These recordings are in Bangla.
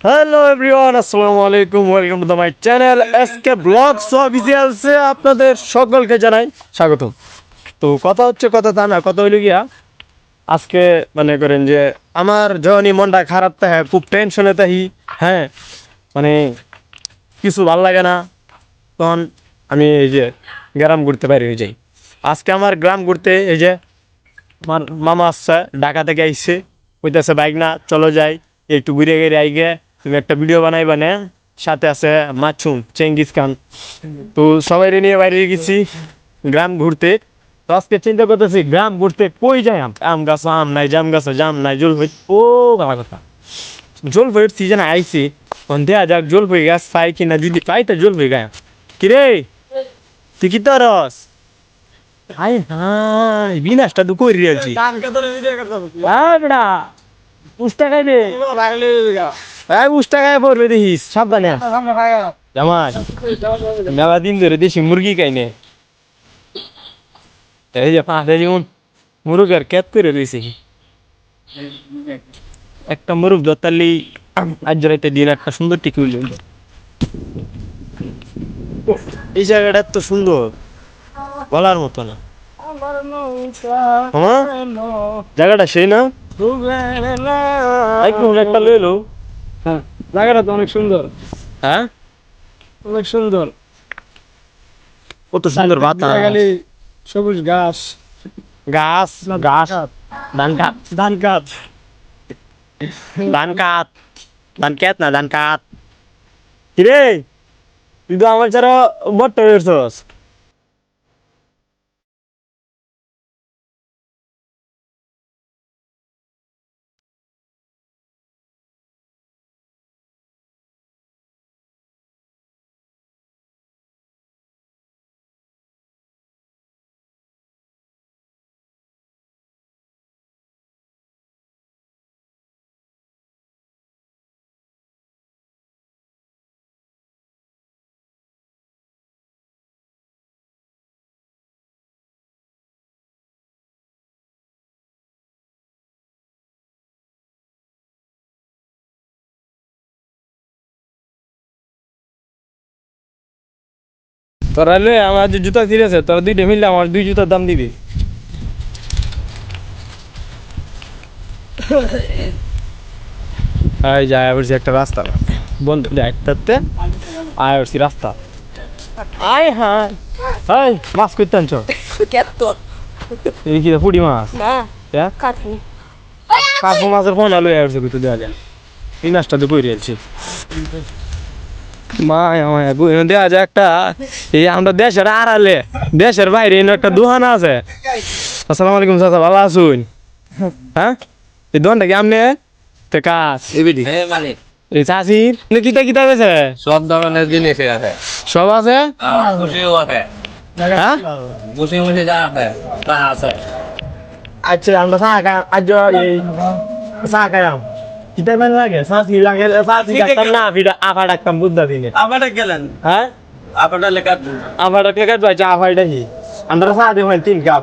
হ্যালো এভরিওয়ান, আসসালামু আলাইকুম, welcome to my channel SK blogs অফিসিয়ালসে আপনাদের সকলকে জানাই স্বাগতম। তো কথা তা না, কথা হইল গিয়া আজকে মনে করেন যে আমার যখনই মনটা খারাপ থাকে, খুব টেনশনে থাকি, হ্যাঁ মানে কিছু ভাল লাগে না, তখন আমি এই যে গ্রাম ঘুরতে বাইরে হয়ে যাই। আজকে আমার গ্রাম ঘুরতে এই যে আমার মামা আসছে, ঢাকা থেকে আইসে, কইতেছে বাইক না চলো যাই একটু ঘুরে ঘুরে আইগে, তুমি একটা ভিডিও বানাইবা না। সাথে আছে মাছুম চেঙ্গিস খান। তো সবাই নিয়ে বাইরে গেছি গ্রাম ঘুরতে। তো আজকে চিন্তা করতেছি গ্রাম ঘুরতে কই যাই, আম গাছ আম নাই, জাম গাছে জাম নাই, জলপাই ও ভালো কথা, জলপাইয়ের সিজন আইসি, তখন দেয়া যাক জলপাই গাছ পাই কিনা, যদি পাই তো জলপাই গাছ। কিরে তুই কি তরস? হাই হাই বিনাশটা তো কই রিয়ালছি বেটা, উস্তা খাই দে ভাই, উস্তা খাই পড়বে দেখিস, সাবধানে জামাই। মেলা দিন ধরে দেশি মুরগি খাইনে, এই যে পাঁচে যেমন মুরগের ক্যাত করে রয়েছে, একটা মুরগ ধরতালি আজ রাইতে দিন একটা সুন্দর টিকি হইল। এই জায়গাটা এত সুন্দর বলার মতো না। হ্যাঁ? জায়গাটা সেই না, একটা লই লো। হ্যাঁ, জায়গাটা তো অনেক সুন্দর, হ্যাঁ অনেক সুন্দর। কত সুন্দর বাতাস, খালি সবুজ ঘাস, গাছ গাছ, ধান কাঠ, ধান গাছ। ধান কাঠ, ধান খেত না ধান কাঠ। কিরে তুই তো আমার ছাড়া বট্ট হয়েছস। তোরা লে আমার যে জুতা ছিঁড়েছে, তোরা দুইটা মিললে আমার দুই জুতার দাম দিবি। এই যে আয় বলছি একটা রাস্তা বন্ধু একটাতে আয় বলছি রাস্তা। আয় হ্যাঁ এই মাছ করতে আনছ? এই কি পুঁটি মাছ? কাকু মাছের ফোন আলো আসছে কইতে দেওয়া যায়, এই মাছটা তো কই রেলছি মা আমায় দেওয়া যায় একটা। এই আমরা দেশের আড়ালে, দেশের বাইরে একটা দোকান আছে। আসসালামু আলাইকুম চাচা, ভালো আছুন? হ্যাঁ এই দোকানটা কি আমনে তে কাজ এবিডি মালিক এই চাষির কিতা কিতা আছে? সব ধরনের জিনিস আছে, সব আছে। খুশিও আছে, হ্যাঁ খুশি মুশি যা আছে তা আছে। আচ্ছা আমরা চা খাই আজ, এই চা খাইলাম কিতা মানে লাগে চাষি লাগে, চাষি ডাক্তার না ফিরা আফা ডাক্তার বুদ্ধা দিনে আবার গেলেন হ্যাঁ আপনার লেখা আফা ডাক্তার কাজ চা আফাইটা কি আমরা চা দিব 3 কাপ,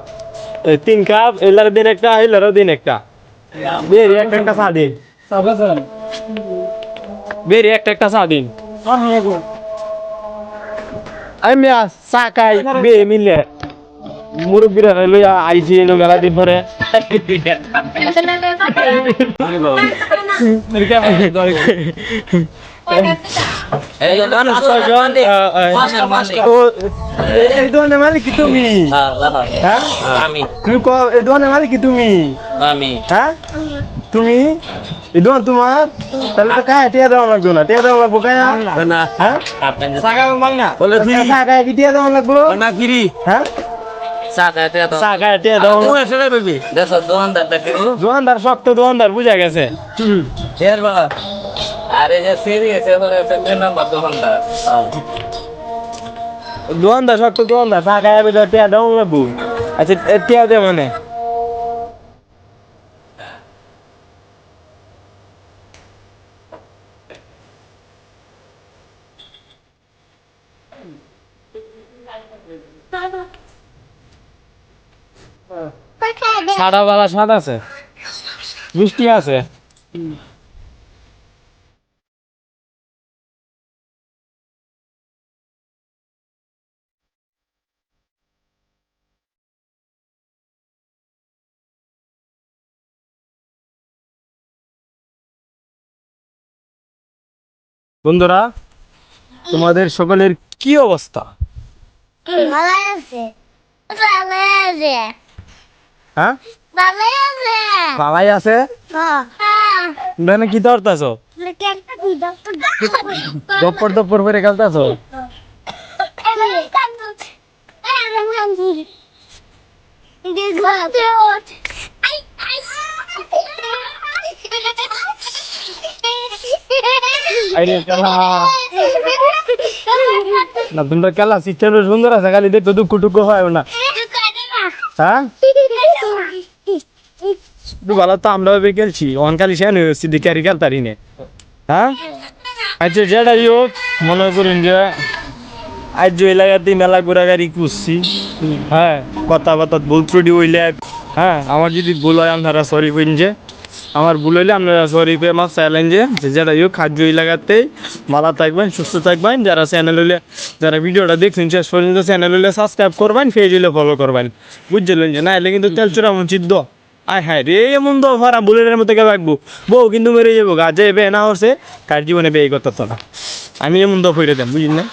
3 কাপ এলার দিন একটা, এলারও দিন একটা, বেরি একটা একটা চা দিন, বেরি একটা একটা চা দিন। আমি চা খাই বে মিলে মুরব্বীরা লইয়া আইছি মেলা দিন পরে। এই দোকানের মালিক কি তুমি? হ্যাঁ আমি তুমি এই দোকানের মালিক কি তুমি? আমি হ্যাঁ তুমি এই দোকান তোমার? তাহলে তো কায় টিয়া দেওয়া লাগবে না, টিয়া দেওয়া লাগবো কায়? না হ্যাঁ আপনি টাকা মাং না, বলে তুই চা খায় কি টিয়া দেওয়া লাগবো? না ফিরি হ্যাঁ সাকাতে তো চা খায় টিয়া দেওয়া তুই এসে বলবি দেশ দোকানদার দেখে দোকানদার, শক্ত দোকানদার বুঝা গেছে। শেয়ার বাবা আরে যে সিরিয়াস হলে সেকেন্ড নাম্বার দোকানদার দোকানদার শক্ত দোকানদার, চা খায় টিয়া দেওয়া লাগবো। আচ্ছা টিয়া দে মানে সাদা বালা স্বাদ আছে, মিষ্টি আছে। বন্ধুরা তোমাদের সকলের কি অবস্থা? ভালো আছে ভালো আছে হ্যাঁ, ভালো আছে বাবাই আছে। মানে কি ধরতেছ? দপ্পর দপ্পর করে খেলতেছ? না তোমরা খেলা সিস্টেম সুন্দর আছে, খালি দেখতে দুঃখ টুকু হয় না। হ্যাঁ, একটু ভালো তো আমরাও খেলছি, অনকালি সে দিকে আর খেলতারি নে। হ্যাঁ, আচ্ছা যেটাই হোক, মনে করুন যে আজ ওই এলাকাতে মেলা ঘোরাঘুরি করছি। হ্যাঁ, কথাবার্তা ভুল ত্রুটি হইলে, হ্যাঁ আমার যদি ভুল হয় আপনারা সরি বলুন, যে আমার ভুল হইলে আপনারা সরি পেয়ে আমার চ্যালেঞ্জে যেটাই হোক খাদ্য এলাকাতেই ভালো থাকবেন, সুস্থ থাকবেন। যারা চ্যানেল হইলে, যারা ভিডিওটা দেখছেন শেষ পর্যন্ত, চ্যানেল হইলে সাবস্ক্রাইব করবেন, পেজ হইলে ফলো করবেন, বুঝলেন? যে না এলে কিন্তু তেল চূড়া উচিত দ। আয় হ্যাঁ রে, এমন তো ভাড়া বুলেটের মতো কেউ রাখবো, বউ কিন্তু মেরে যাবো, গাছে বে না হচ্ছে কার জীবনে বে এই কথা তো না। আমি এমন তো ফিরে দেন, বুঝলেন না?